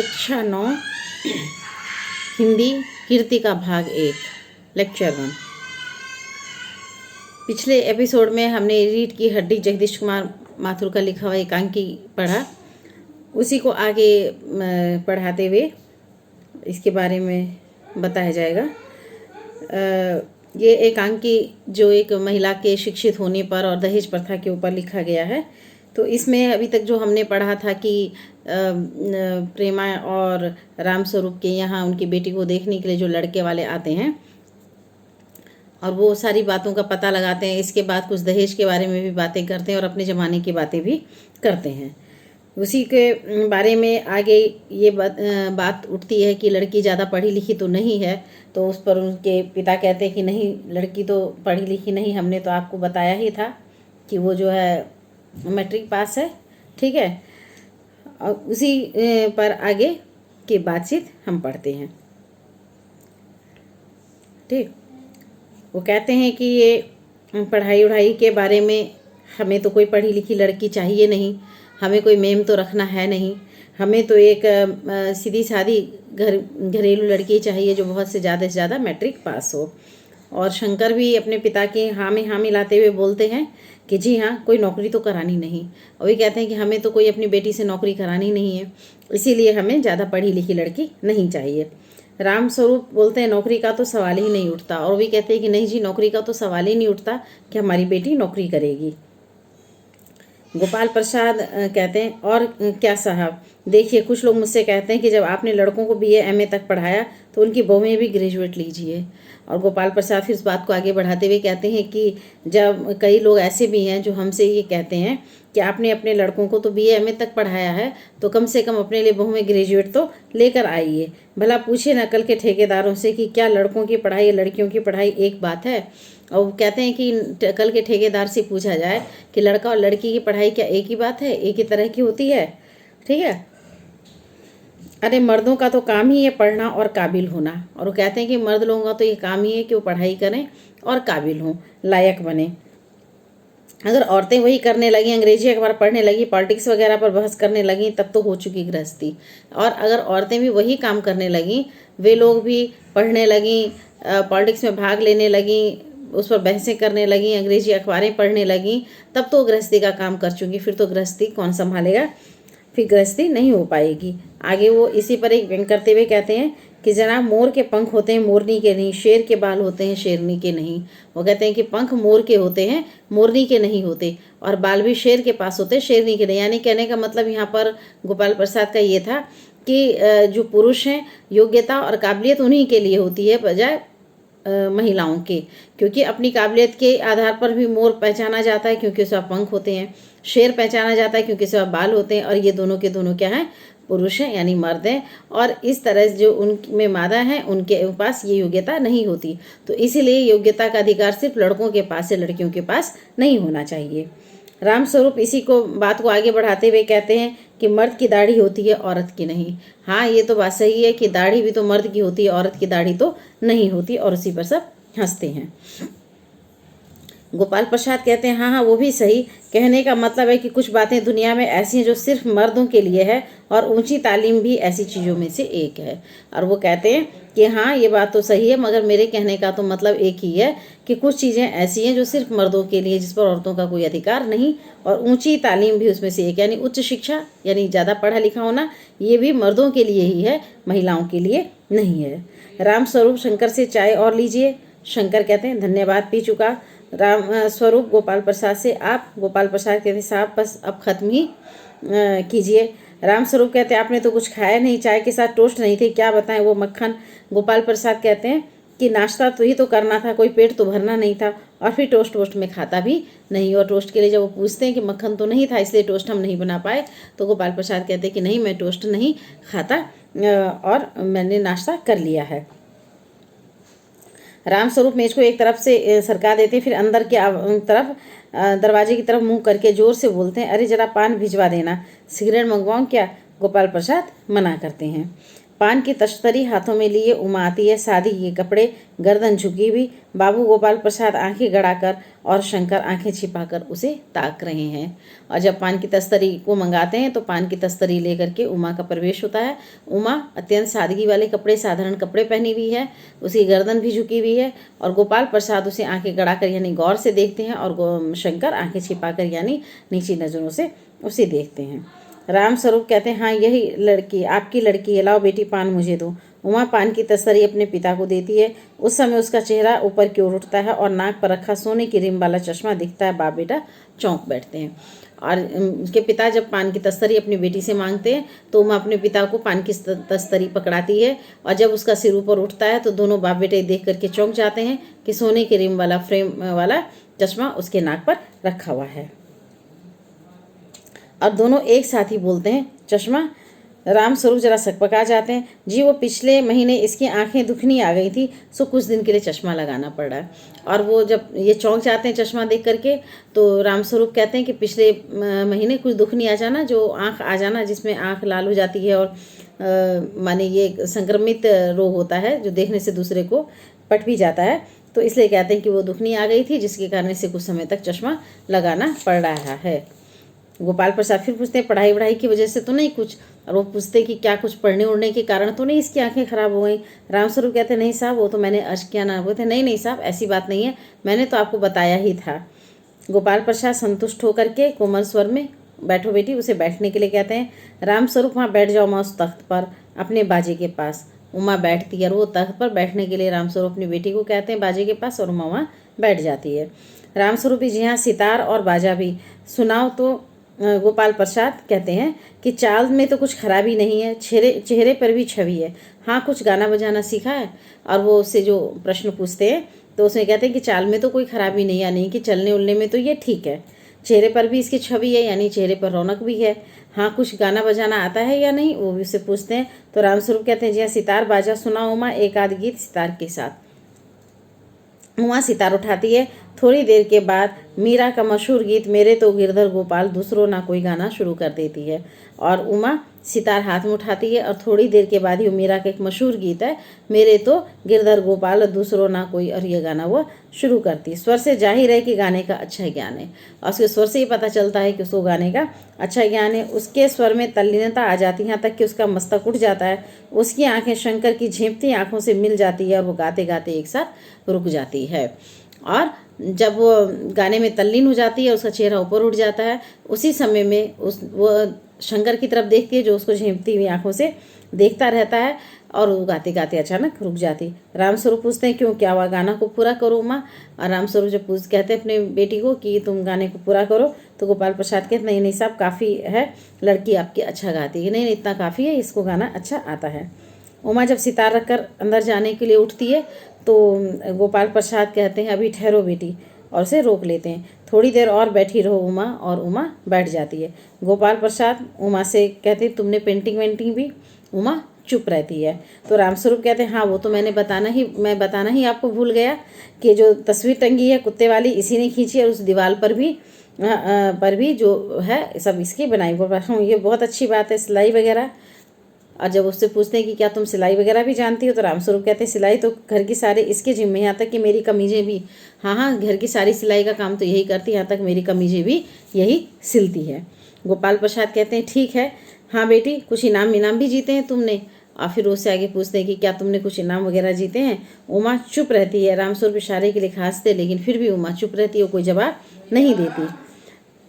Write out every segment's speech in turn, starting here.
कक्षा 9 हिंदी कीर्ति का भाग 1 लेक्चर 1। पिछले एपिसोड में हमने रीढ़ की हड्डी जगदीश कुमार माथुर का लिखा हुआ एकांकी पढ़ा। उसी को आगे पढ़ाते हुए इसके बारे में बताया जाएगा। ये एकांकी जो एक महिला के शिक्षित होने पर और दहेज प्रथा के ऊपर लिखा गया है। तो इसमें अभी तक जो हमने पढ़ा था कि प्रेमा और राम स्वरूप के यहाँ उनकी बेटी को देखने के लिए जो लड़के वाले आते हैं और वो सारी बातों का पता लगाते हैं। इसके बाद कुछ दहेज के बारे में भी बातें करते हैं और अपने ज़माने की बातें भी करते हैं। उसी के बारे में आगे ये बात उठती है कि लड़की ज़्यादा पढ़ी लिखी तो नहीं है। तो उस पर उनके पिता कहते हैं कि नहीं, लड़की तो पढ़ी लिखी नहीं, हमने तो आपको बताया ही था कि वो जो है मैट्रिक पास है। ठीक है, और उसी पर आगे की बातचीत हम पढ़ते हैं। ठीक, वो कहते हैं कि ये पढ़ाई उढ़ाई के बारे में हमें तो कोई पढ़ी लिखी लड़की चाहिए नहीं, हमें कोई मेम तो रखना है नहीं, हमें तो एक सीधी सादी घरेलू लड़की चाहिए जो बहुत से ज़्यादा मैट्रिक पास हो। और शंकर भी अपने पिता के हाँ में हाँ मिलाते हुए बोलते हैं कि जी हाँ, कोई नौकरी तो करानी नहीं। और भी कहते हैं कि हमें तो कोई अपनी बेटी से नौकरी करानी नहीं है, इसीलिए हमें ज़्यादा पढ़ी लिखी लड़की नहीं चाहिए। राम स्वरूप बोलते हैं नौकरी का तो सवाल ही नहीं उठता। और भी कहते हैं कि नहीं जी, नौकरी का तो सवाल ही नहीं उठता कि हमारी बेटी नौकरी करेगी। गोपाल प्रसाद कहते हैं और क्या साहब, देखिए कुछ लोग मुझसे कहते हैं कि जब आपने लड़कों को BA MA तक पढ़ाया तो उनकी बहुएं भी ग्रेजुएट लीजिए। और गोपाल प्रसाद फिर इस बात को आगे बढ़ाते हुए कहते हैं कि जब कई लोग ऐसे भी हैं जो हमसे ये कहते हैं कि आपने अपने लड़कों को तो BA MA तक पढ़ाया है तो कम से कम अपने लिए बहुएं ग्रेजुएट तो लेकर आइए। भला पूछिए ना कल के ठेकेदारों से कि क्या लड़कों की पढ़ाई या लड़कियों की पढ़ाई एक बात है। और वो कहते हैं कि कल के ठेकेदार से पूछा जाए कि लड़का और लड़की की पढ़ाई क्या एक ही बात है, एक ही तरह की होती है। ठीक है, अरे मर्दों का तो काम ही है पढ़ना और काबिल होना। और वो कहते हैं कि मर्द लोगों का तो ये काम ही है कि वो पढ़ाई करें और काबिल हों, लायक बने। अगर औरतें वही करने लगी, अंग्रेजी अखबार पढ़ने लगी, पॉलिटिक्स वगैरह पर बहस करने लगी, तब तो हो चुकी गृहस्थी। और अगर औरतें भी वही काम करने लगी, वे लोग भी पढ़ने लगी, पॉलिटिक्स में भाग लेने लगी, उस पर बहसें करने लगी, अंग्रेजी अखबारें पढ़ने लगी, तब तो गृहस्थी का काम कर चुकी। फिर तो गृहस्थी कौन संभालेगा, फिर गृहस्थी नहीं हो पाएगी। आगे वो इसी पर एक व्यंग करते हुए कहते हैं कि जनाब, मोर के पंख होते हैं मोरनी के नहीं, शेर के बाल होते हैं शेरनी के नहीं। वो कहते हैं कि पंख मोर के होते हैं मोरनी के नहीं होते, और बाल भी शेर के पास होते हैं शेरनी के नहीं। यानी कहने का मतलब यहाँ पर गोपाल प्रसाद का ये था कि जो पुरुष हैं योग्यता और काबिलियत उन्हीं के लिए होती है बजाय महिलाओं के। क्योंकि अपनी काबिलियत के आधार पर भी मोर पहचाना जाता है क्योंकि उसका पंख होते हैं, शेर पहचाना जाता है क्योंकि उसका बाल होते हैं, और ये दोनों के दोनों क्या हैं, पुरुष हैं यानी मर्द हैं। और इस तरह जो उनमें मादा हैं उनके पास ये योग्यता नहीं होती। तो इसीलिए योग्यता का अधिकार सिर्फ लड़कों के पास है, लड़कियों के पास नहीं होना चाहिए। राम स्वरूप इसी को बात को आगे बढ़ाते हुए कहते हैं कि मर्द की दाढ़ी होती है औरत की नहीं। हाँ, ये तो बात सही है कि दाढ़ी भी तो मर्द की होती है, औरत की दाढ़ी तो नहीं होती। और उसी पर सब हंसते हैं। गोपाल प्रसाद कहते हैं हाँ, वो भी सही। कहने का मतलब है कि कुछ बातें दुनिया में ऐसी हैं जो सिर्फ मर्दों के लिए है, और ऊंची तालीम भी ऐसी चीज़ों में से एक है। और वो कहते हैं कि हाँ, ये बात तो सही है, मगर मेरे कहने का तो मतलब एक ही है कि कुछ चीज़ें ऐसी हैं जो सिर्फ मर्दों के लिए, जिस पर औरतों का कोई अधिकार नहीं, और ऊंची तालीम भी उसमें से एक, यानी उच्च शिक्षा यानी ज़्यादा पढ़ा लिखा होना, ये भी मर्दों के लिए ही है, महिलाओं के लिए नहीं है। राम स्वरूप शंकर से चाय और लीजिए। शंकर कहते हैं धन्यवाद, पी चुका। राम स्वरूप गोपाल प्रसाद से आप। गोपाल प्रसाद कहते साहब बस अब ख़त्म ही कीजिए। राम स्वरूप कहते आपने तो कुछ खाया नहीं, चाय के साथ टोस्ट नहीं थे, क्या बताएं वो मक्खन। गोपाल प्रसाद कहते हैं कि नाश्ता तो ही तो करना था, कोई पेट तो भरना नहीं था, और फिर टोस्ट वोस्ट में खाता भी नहीं। और टोस्ट के लिए जब वो पूछते हैं कि मक्खन तो नहीं था इसलिए टोस्ट हम नहीं बना पाए, तो गोपाल प्रसाद कहते हैं कि नहीं, मैं टोस्ट नहीं खाता और मैंने नाश्ता कर लिया है। राम स्वरूप मेज को एक तरफ से सरका देते, फिर अंदर की तरफ दरवाजे की तरफ मुंह करके जोर से बोलते हैं, अरे जरा पान भिजवा देना। सिगरेट मंगवाऊं क्या? गोपाल प्रसाद मना करते हैं। पान की तश्तरी हाथों में लिए उमा आती है, शादी के कपड़े, गर्दन झुकी हुई। बाबू गोपाल प्रसाद आंखें गड़ाकर और शंकर आंखें छिपाकर उसे ताक रहे हैं। और जब पान की तस्तरी को मंगाते हैं तो पान की तस्तरी लेकर के उमा का प्रवेश होता है। उमा अत्यंत सादगी वाले कपड़े, साधारण कपड़े पहनी हुई है, उसकी गर्दन भी झुकी हुई है और गोपाल प्रसाद उसे आंखें गड़ाकर यानी गौर से देखते हैं और शंकर आंखें छिपाकर यानी नीची नजरों से उसे देखते हैं। राम स्वरूप कहते हैं, हाँ यही लड़की आपकी लड़की है, लाओ बेटी पान मुझे दो। उमा पान की तस्तरी अपने पिता को देती है। उस समय उसका चेहरा ऊपर की ओर उठता है और नाक पर रखा सोने की रिम वाला चश्मा दिखता है। बाप बेटा चौंक बैठते हैं और उनके पिता जब पान की तस्तरी अपनी बेटी से मांगते हैं तो उमा अपने पिता को पान की तस्तरी पकड़ाती है और जब उसका सिर ऊपर उठता है तो दोनों बाप बेटे देख करके चौंक जाते हैं कि सोने की रिम वाला फ्रेम वाला चश्मा उसके नाक पर रखा हुआ है। और दोनों एक साथ ही बोलते हैं, चश्मा। राम स्वरूप जरा सकपका जाते हैं, जी वो पिछले महीने इसकी आंखें दुखनी आ गई थी, सो कुछ दिन के लिए चश्मा लगाना पड़ रहा है। और वो जब ये चौंक जाते हैं चश्मा देख करके तो राम स्वरूप कहते हैं कि पिछले महीने कुछ दुखनी आ जाना, जो आंख आ जाना जिसमें आंख लाल हो जाती है और माने ये संक्रमित रोग होता है जो देखने से दूसरे को पट भी जाता है, तो इसलिए कहते हैं कि वो दुखनी आ गई थी जिसके कारण से कुछ समय तक चश्मा लगाना पड़ रहा है। गोपाल प्रसाद फिर पूछते हैं, पढ़ाई वढ़ाई की वजह से तो नहीं कुछ? और वो पूछते हैं कि क्या कुछ पढ़ने उड़ने के कारण तो नहीं इसकी आंखें खराब हो गई? रामस्वरूप कहते हैं, नहीं साहब वो तो मैंने क्या ना बोलते, नहीं साहब ऐसी बात नहीं है, मैंने तो आपको बताया ही था। गोपाल प्रसाद संतुष्ट होकर के कोमल स्वर में, बैठो बेटी, उसे बैठने के लिए कहते हैं। रामस्वरूप वहाँ बैठ जाओ माँ उस तख्त पर अपने बाजे के पास। उमा बैठती है और वो तख्त पर बैठने के लिए रामस्वरूप अपनी बेटी को कहते हैं बाजे के पास और उमा वहाँ बैठ जाती है। रामस्वरूप जी हाँ सितार और बाजा भी सुनाओ तो गोपाल प्रसाद कहते हैं कि चाल में तो कुछ खराबी नहीं है, चेहरे पर भी छवि है। हाँ कुछ गाना बजाना सीखा है? और वो उससे जो प्रश्न पूछते हैं तो उसमें कहते हैं कि चाल में तो कोई खराबी नहीं, यानी कि चलने उलने में तो ये ठीक है, चेहरे पर भी इसकी छवि है यानी चेहरे पर रौनक भी है। हाँ कुछ गाना बजाना आता है या नहीं, वो भी उससे पूछते हैं। तो रामस्वरूप कहते हैं, जी हाँ सितार बाजा सुनाओ उमा, एक आध गीत सितार के साथ। उमा सितार उठाती है। थोड़ी देर के बाद मीरा का मशहूर गीत मेरे तो गिरधर गोपाल दूसरों ना कोई गाना शुरू कर देती है और उमा सितार हाथ में उठाती है और थोड़ी देर के बाद ही मीरा का एक मशहूर गीत है मेरे तो गिरधर गोपाल दूसरों ना कोई, और ये गाना वो शुरू करती है। स्वर से जाहिर है कि गाने का अच्छा ज्ञान है और उसके स्वर से ही पता चलता है कि उसको गाने का अच्छा ज्ञान है। उसके स्वर में तल्लीनता आ जाती है, यहाँ तक कि उसका मस्तक उठ जाता है, उसकी आंखें शंकर की झेंपती आंखों से मिल जाती है और वो गाते गाते एक साथ रुक जाती है। और जब वो गाने में तल्लीन हो जाती है उसका चेहरा ऊपर उठ जाता है। उसी समय में वो शंकर की तरफ देखती है जो उसको झेंपती हुई आंखों से देखता रहता है और वो गाते गाते अचानक रुक जाती। रामस्वरूप पूछते हैं क्यों, क्या हुआ, गाना को पूरा करो माँ। और रामस्वरूप जब कहते हैं अपने बेटी को कि तुम गाने को पूरा करो तो गोपाल प्रसाद कहते नहीं साहब काफ़ी है, लड़की आपकी अच्छा गाती है। नहीं इतना काफ़ी है, इसको गाना अच्छा आता है। उमा जब सितार रखकर अंदर जाने के लिए उठती है तो गोपाल प्रसाद कहते हैं अभी ठहरो बेटी, और उसे रोक लेते हैं। थोड़ी देर और बैठी रहो उमा, और उमा बैठ जाती है। गोपाल प्रसाद उमा से कहते हैं तुमने पेंटिंग वेंटिंग भी? उमा चुप रहती है। तो रामस्वरूप कहते हैं हाँ वो तो मैं बताना ही आपको भूल गया कि जो तस्वीर टंगी है कुत्ते वाली इसी ने खींची है, और उस दीवार पर भी जो है सब इसकी बनाई। ये बहुत अच्छी बात है, सिलाई वगैरह। और जब उससे पूछते हैं कि क्या तुम सिलाई वगैरह भी जानती हो तो रामस्वरूप कहते हैं सिलाई तो घर की सारे इसके जिम्मे, यहाँ तक कि मेरी कमीज़ें भी। हाँ घर की सारी सिलाई का काम तो यही करती है, यहाँ तक मेरी कमीज़ें भी यही सिलती है। गोपाल प्रसाद कहते हैं ठीक है, हाँ बेटी कुछ इनाम भी जीते हैं तुमने? और फिर उससे आगे पूछते हैं कि क्या तुमने कुछ इनाम वगैरह जीते हैं? उमा चुप रहती है। रामस्वरूप इशारे के लिए खांसते लेकिन फिर भी उमा चुप रहती है, कोई जवाब नहीं देती।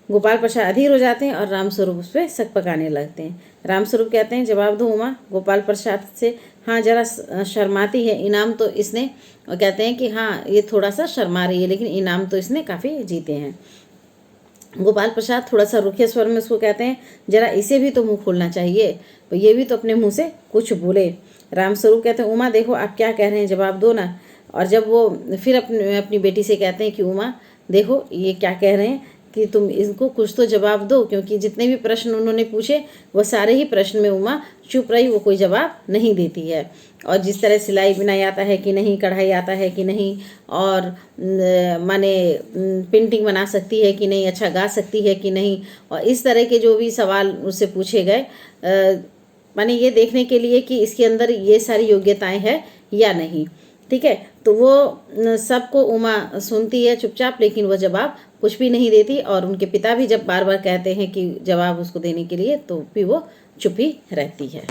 गोपाल प्रसाद अधीर हो जाते हैं और रामस्वरूप उस पर शक पकाने लगते हैं। रामस्वरूप कहते हैं जवाब दो उमा। गोपाल प्रसाद से हाँ जरा शर्माती है, इनाम तो इसने, और कहते हैं कि हाँ ये थोड़ा सा शर्मा रही है लेकिन इनाम तो इसने काफ़ी जीते हैं। गोपाल प्रसाद थोड़ा सा रुखे स्वर में उसको कहते हैं जरा इसे भी तो मुंह खोलना चाहिए, तो ये भी तो अपने मुंह से कुछ बोले। रामस्वरूप कहते हैं उमा देखो आप क्या कह रहे हैं, जवाब दो ना। और जब वो फिर अपनी बेटी से कहते हैं कि उमा देखो ये क्या कह रहे हैं कि तुम इनको कुछ तो जवाब दो, क्योंकि जितने भी प्रश्न उन्होंने पूछे वो सारे ही प्रश्न में उमा चुप रही, वो कोई जवाब नहीं देती है। और जिस तरह सिलाई बुनाई आता है कि नहीं, कढ़ाई आता है कि नहीं, और माने पेंटिंग बना सकती है कि नहीं, अच्छा गा सकती है कि नहीं, और इस तरह के जो भी सवाल उससे पूछे गए माने ये देखने के लिए कि इसके अंदर ये सारी योग्यताएं हैं या नहीं। ठीक है, तो वो सबको उमा सुनती है चुपचाप, लेकिन वो जवाब कुछ भी नहीं देती। और उनके पिता भी जब बार बार कहते हैं कि जवाब उसको देने के लिए, तो भी वो चुप ही रहती है।